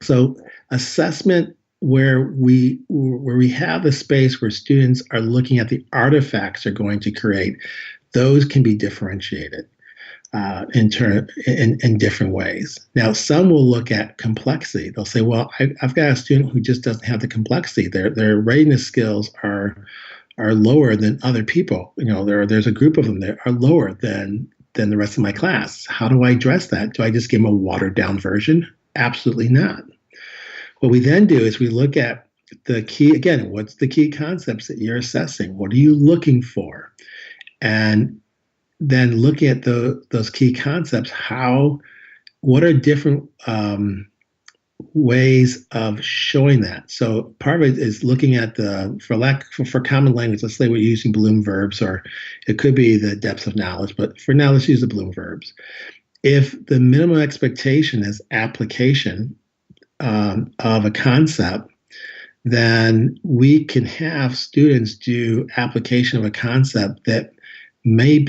So assessment where we have a space where students are looking at the artifacts they're going to create, those can be differentiated in different ways. Now, some will look at complexity. They'll say, well, I've got a student who just doesn't have the complexity. Their readiness skills are lower than other people. There's a group of them that are lower than the rest of my class. How do I address that? Do I just give them a watered down version? Absolutely not. What we then do is we look at the key, again, what's the key concepts that you're assessing? What are you looking for? And then looking at those key concepts, what are different ways of showing that? So part of it is looking at for common language, let's say we're using Bloom verbs, or it could be the depth of knowledge, but for now, let's use the Bloom verbs. If the minimum expectation is application of a concept, then we can have students do application of a concept that may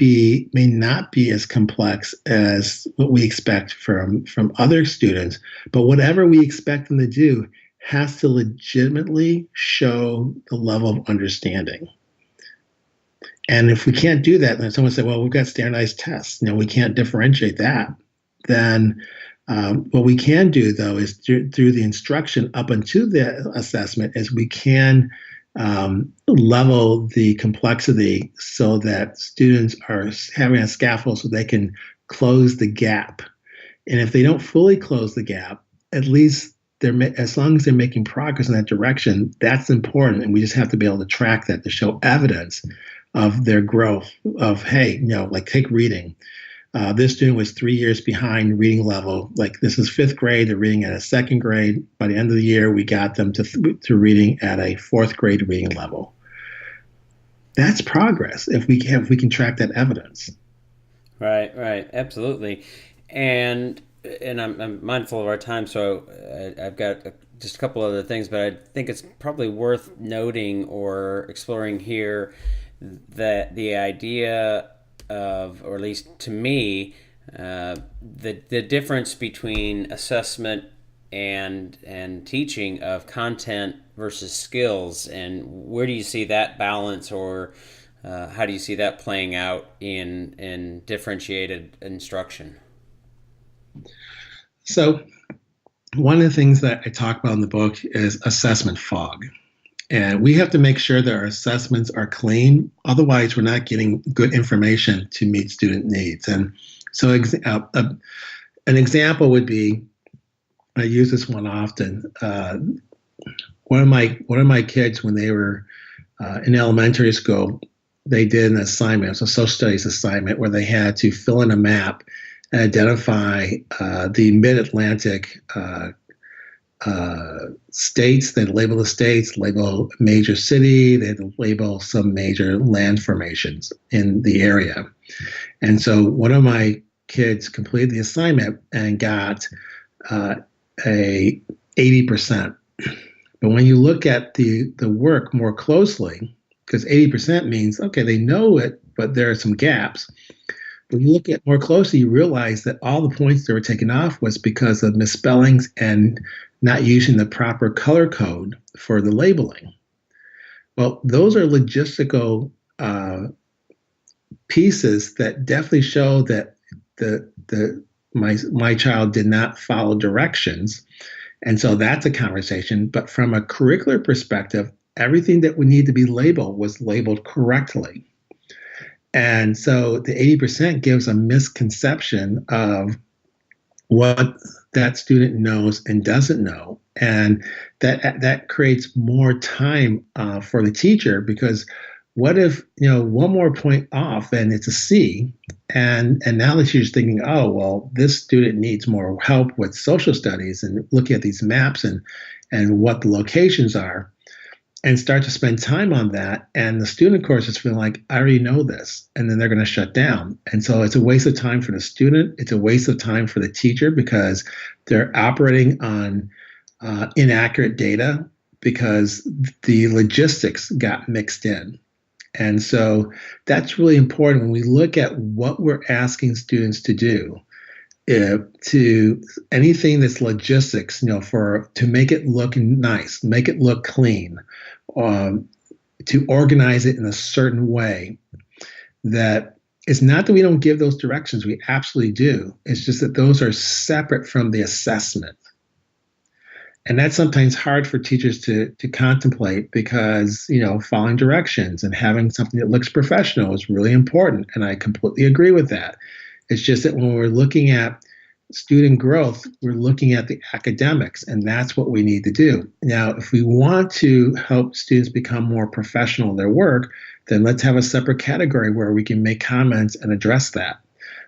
not be as complex as what we expect from other students, but whatever we expect them to do has to legitimately show the level of understanding. And if we can't do that, then someone said, well, we've got standardized tests. We can't differentiate that. Then what we can do, though, is through the instruction up until the assessment, is we can level the complexity so that students are having a scaffold so they can close the gap. And if they don't fully close the gap, at least as long as they're making progress in that direction, that's important. And we just have to be able to track that to show evidence of their growth of, hey, like take reading. This student was 3 years behind reading level. Like this is fifth grade, they're reading at a second grade. By the end of the year, we got them to reading at a fourth grade reading level. That's progress if we can track that evidence. Right, absolutely. And I'm mindful of our time, so I've got just a couple other things, but I think it's probably worth noting or exploring here that the idea of, or at least to me, the difference between assessment and teaching of content versus skills, and where do you see that balance, or how do you see that playing out in differentiated instruction? So one of the things that I talk about in the book is assessment fog. And we have to make sure that our assessments are clean. Otherwise, we're not getting good information to meet student needs. And so an example would be, I use this one often. One of my kids, when they were in elementary school, they did an assignment. It was a social studies assignment where they had to fill in a map and identify the mid-Atlantic states. They'd label the states, label a major city, they'd label some major land formations in the area. And so one of my kids completed the assignment and got a 80%. But when you look at the work more closely, because 80% means, okay, they know it, but there are some gaps. When you look at more closely, you realize that all the points that were taken off was because of misspellings and not using the proper color code for the labeling. Well, those are logistical pieces that definitely show that my child did not follow directions. And so that's a conversation. But from a curricular perspective, everything that would need to be labeled was labeled correctly. And so the 80% gives a misconception of what that student knows and doesn't know. And that creates more time for the teacher, because what if, one more point off and it's a C, and now the teacher's thinking, oh, well, this student needs more help with social studies and looking at these maps and what the locations are. and start to spend time on that. And the student, of course, is feeling like, I already know this. And then they're going to shut down. And so it's a waste of time for the student. It's a waste of time for the teacher because they're operating on inaccurate data because the logistics got mixed in. And so that's really important when we look at what we're asking students to do. To anything that's logistics, to make it look nice, make it look clean, to organize it in a certain way. That it's not that we don't give those directions, we absolutely do. It's just that those are separate from the assessment. And that's sometimes hard for teachers to contemplate because, following directions and having something that looks professional is really important. And I completely agree with that. It's just that when we're looking at student growth, we're looking at the academics, and that's what we need to do. Now, if we want to help students become more professional in their work, then let's have a separate category where we can make comments and address that.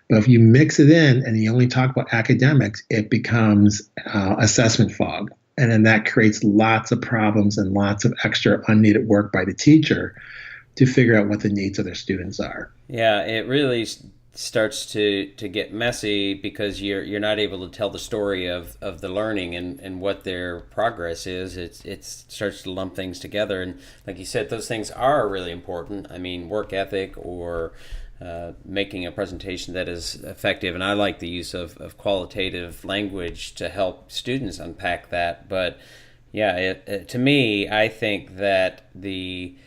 But if you mix it in and you only talk about academics, it becomes assessment fog. And then that creates lots of problems and lots of extra unneeded work by the teacher to figure out what the needs of their students are. Yeah, it really starts to get messy because you're not able to tell the story of the learning and what their progress is. It starts to lump things together, and like you said, those things are really important. I mean, work ethic or making a presentation that is effective, and I like the use of qualitative language to help students unpack that. But yeah, to me, I think that the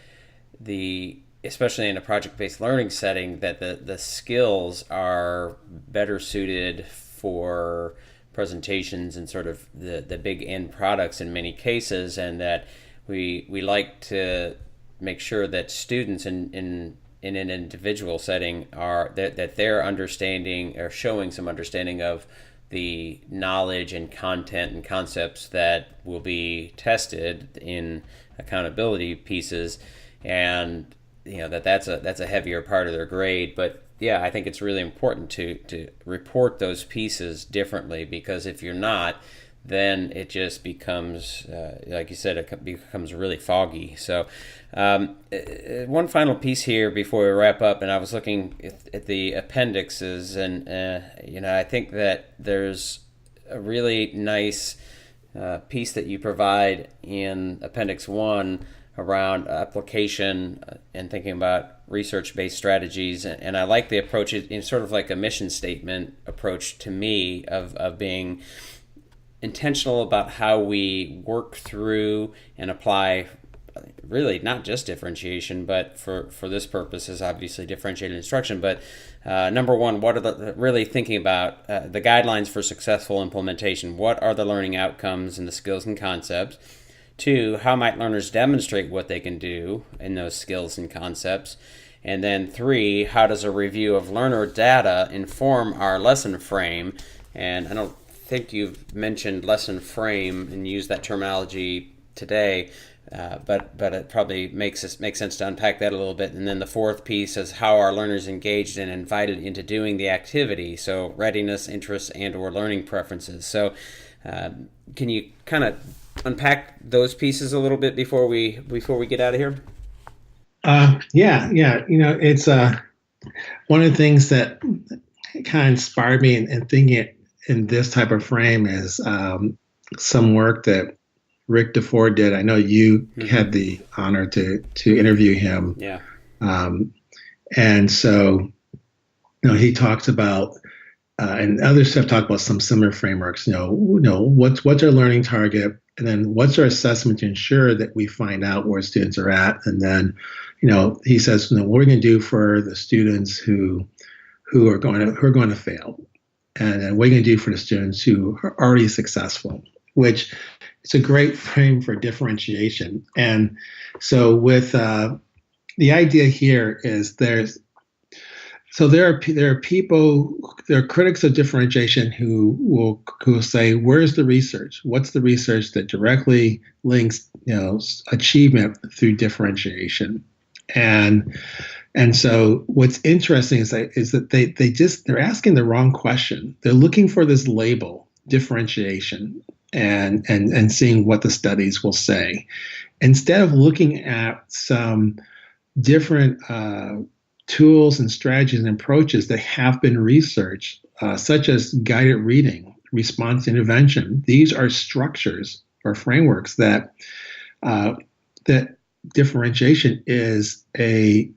especially in a project-based learning setting, that the skills are better suited for presentations and sort of the big end products in many cases, and that we like to make sure that students in an individual setting are that they're understanding or showing some understanding of the knowledge and content and concepts that will be tested in accountability pieces, and that's a heavier part of their grade. But yeah, I think it's really important to report those pieces differently, because if you're not, then it just becomes, like you said, it becomes really foggy. So one final piece here before we wrap up, and I was looking at the appendixes, and I think that there's a really nice piece that you provide in Appendix 1 around application and thinking about research-based strategies. And I like the approach in sort of like a mission statement approach to me of being intentional about how we work through and apply really not just differentiation, but for this purpose is obviously differentiated instruction. But number one, what are really thinking about the guidelines for successful implementation? What are the learning outcomes and the skills and concepts? 2, how might learners demonstrate what they can do in those skills and concepts? And then 3, how does a review of learner data inform our lesson frame? And I don't think you've mentioned lesson frame and used that terminology today, but it probably makes sense to unpack that a little bit. And then the 4th piece is how are learners engaged and invited into doing the activity? So readiness, interests, and or learning preferences. So can you kind of unpack those pieces a little bit before we get out of here? Yeah. It's one of the things that kind of inspired me in thinking it in this type of frame is some work that Rick DeFord did. I know you had the honor to interview him. Yeah. And so, he talks about and others have talked about some similar frameworks. What's our learning target? And then what's our assessment to ensure that we find out where students are at? And then, he says, what we're going to do for the students who are going to fail, and then what are you going to do for the students who are already successful, which it's a great frame for differentiation. And so with the idea here is there are people, there are critics of differentiation who will say, where's the research? What's the research that directly links achievement through differentiation? And so what's interesting is that they're asking the wrong question. They're looking for this label, differentiation, and seeing what the studies will say. instead of looking at some different tools and strategies and approaches that have been researched, such as guided reading, response intervention, these are structures or frameworks that that differentiation is a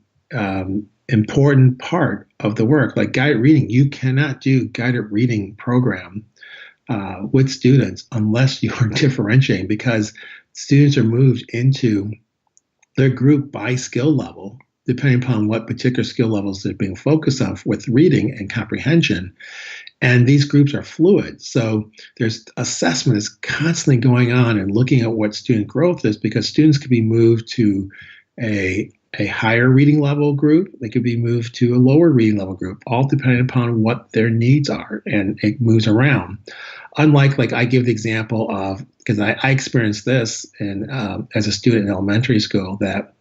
important part of the work. Like guided reading, you cannot do guided reading program with students unless you are differentiating, because students are moved into their group by skill level, depending upon what particular skill levels they're being focused on with reading and comprehension. And these groups are fluid. So there's assessment is constantly going on and looking at what student growth is, because students could be moved to a higher reading level group. They could be moved to a lower reading level group, all depending upon what their needs are. And it moves around. Unlike, like I give the example of, because I experienced this in, as a student in elementary school, that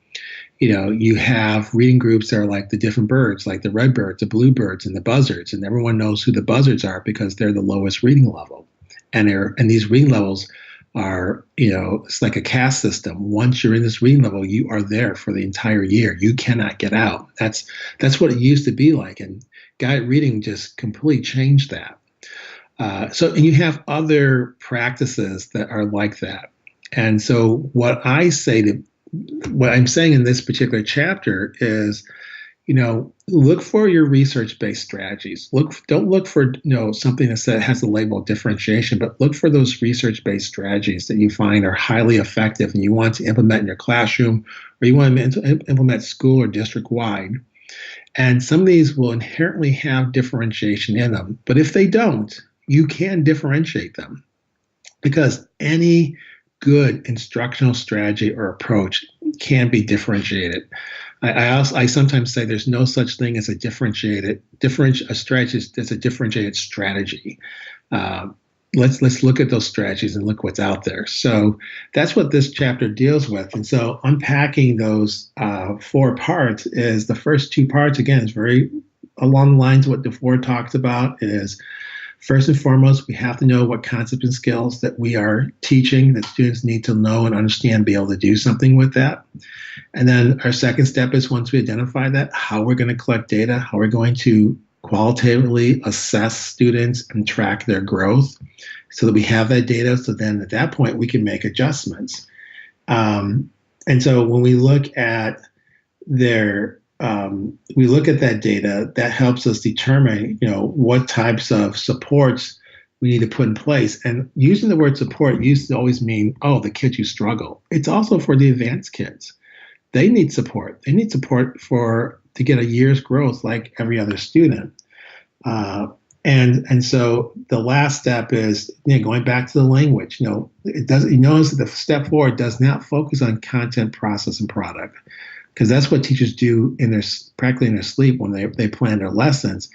you have reading groups that are like the different birds, like the red birds, the blue birds, and the buzzards, and everyone knows who the buzzards are because they're the lowest reading level. And these reading levels are, it's like a caste system. Once you're in this reading level, you are there for the entire year. You cannot get out. That's what it used to be like, and guided reading just completely changed that. And you have other practices that are like that. And so what I'm saying in this particular chapter is, look for your research-based strategies. Don't look for something that has the label differentiation, but look for those research-based strategies that you find are highly effective and you want to implement in your classroom, or you want to implement school or district-wide. And some of these will inherently have differentiation in them, but if they don't, you can differentiate them, because any good instructional strategy or approach can be differentiated. I sometimes say there's no such thing as a strategy that's a differentiated strategy. Let's look at those strategies and look what's out there. So that's what this chapter deals with. And so unpacking those 4 parts is, the first 2 parts, again, is very along the lines of what DeFore talks about. It is, first and foremost, we have to know what concepts and skills that we are teaching that students need to know and understand, be able to do something with that. And then our second step is, once we identify that, how we're going to collect data, how we're going to qualitatively assess students and track their growth so that we have that data. So then at that point, we can make adjustments. And so when we look at that data, that helps us determine, what types of supports we need to put in place. And using the word support used to always mean, oh, the kids who struggle. It's also for the advanced kids. They need support. They need support to get a year's growth like every other student. And so the last step is, going back to the language. It does. You notice that the step 4 does not focus on content, process, and product, because that's what teachers do practically in their sleep when they plan their lessons.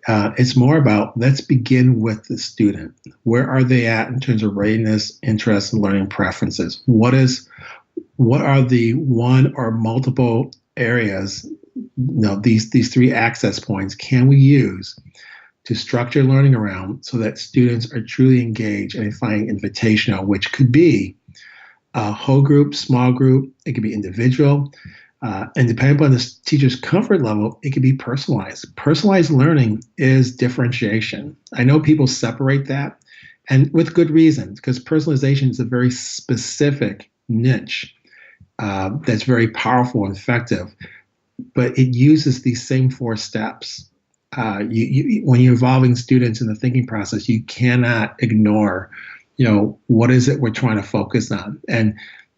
It's more about, let's begin with the student. Where are they at in terms of readiness, interest, and learning preferences? What are the one or multiple areas, these 3 access points can we use to structure learning around, so that students are truly engaged and find invitational, which could be a whole group, small group, it could be individual. And depending upon the teacher's comfort level, it can be personalized. Personalized learning is differentiation. I know people separate that, and with good reason, because personalization is a very specific niche that's very powerful and effective, but it uses these same 4 steps. When you're involving students in the thinking process, you cannot ignore, what is it we're trying to focus on. And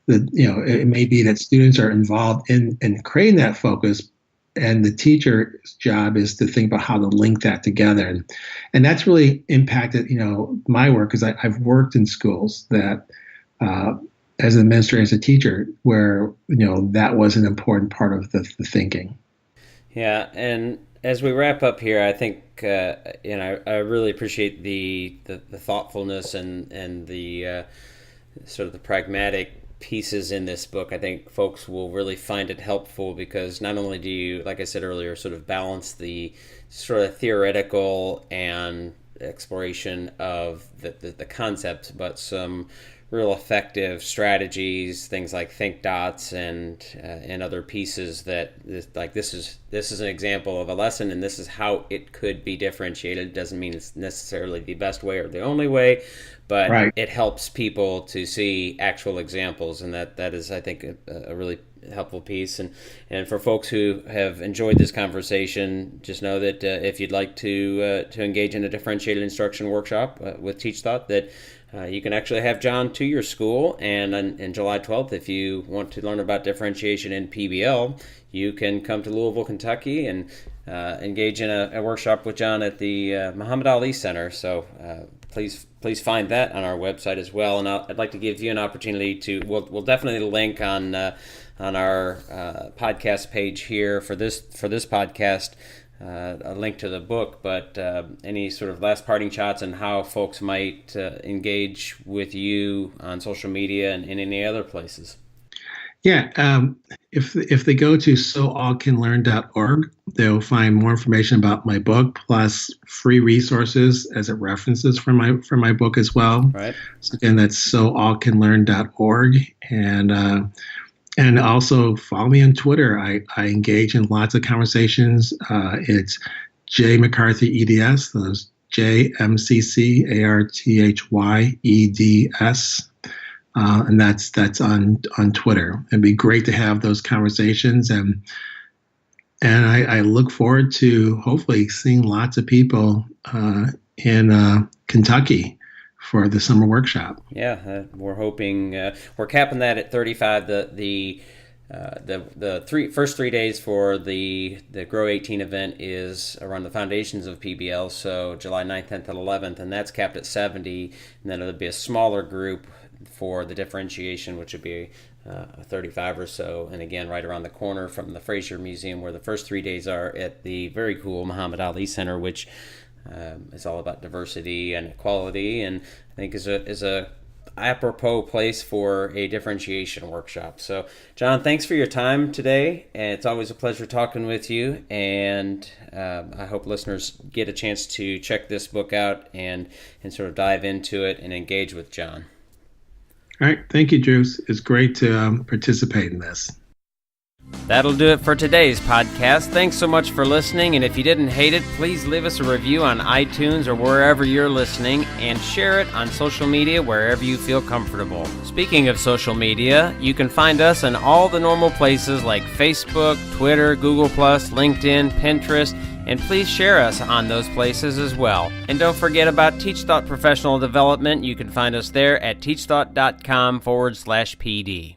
it may be that students are involved in creating that focus, and the teacher's job is to think about how to link that together. And that's really impacted, my work, because I've worked in schools that, as an administrator, as a teacher, where, that was an important part of the thinking. Yeah, and as we wrap up here, I think, I really appreciate the thoughtfulness and the sort of the pragmatic pieces in this book. I think folks will really find it helpful, because not only do you, like I said earlier, sort of balance the sort of theoretical and exploration of the concept, but some real effective strategies, things like think dots and other pieces that this is an example of a lesson, and this is how it could be differentiated. It doesn't mean it's necessarily the best way or the only way, but Right. it helps people to see actual examples, and that is, I think, a really helpful piece. And for folks who have enjoyed this conversation, just know that if you'd like to engage in a differentiated instruction workshop with TeachThought, that you can actually have John to your school, and on July 12th, if you want to learn about differentiation in PBL, you can come to Louisville, Kentucky, and engage in a workshop with John at the Muhammad Ali Center. So please find that on our website as well. And I'd like to give you an opportunity to. We'll definitely link on our podcast page here for this podcast. A link to the book, but any sort of last parting shots on how folks might engage with you on social media and in any other places? Yeah, if they go to soallcanlearn.org, they'll find more information about my book, plus free resources as it references from my book as well. Right. So again, that's soallcanlearn.org, and also follow me on Twitter. I engage in lots of conversations. It's J McCarthy EDS. Those JMCCARTHYEDS. And that's on Twitter. It'd be great to have those conversations, and I look forward to hopefully seeing lots of people in Kentucky for the summer workshop. Yeah, we're hoping we're capping that at 35. The first 3 days for the Grow 18 event is around the foundations of PBL, so July 9th, 10th, and 11th, and that's capped at 70. And then it'll be a smaller group for the differentiation, which would be 35 or so, and again right around the corner from the Fraser Museum, where the first 3 days are at the very cool Muhammad Ali Center, which is all about diversity and equality, and I think is a apropos place for a differentiation workshop. So John, thanks for your time today, and it's always a pleasure talking with you, and I hope listeners get a chance to check this book out and sort of dive into it and engage with John. All right. Thank you, Drew. It's great to participate in this. That'll do it for today's podcast. Thanks so much for listening, and if you didn't hate it, please leave us a review on iTunes or wherever you're listening, and share it on social media wherever you feel comfortable. Speaking of social media, you can find us in all the normal places like Facebook, Twitter, Google+, LinkedIn, Pinterest, and please share us on those places as well. And don't forget about TeachThought Professional Development. You can find us there at teachthought.com/PD.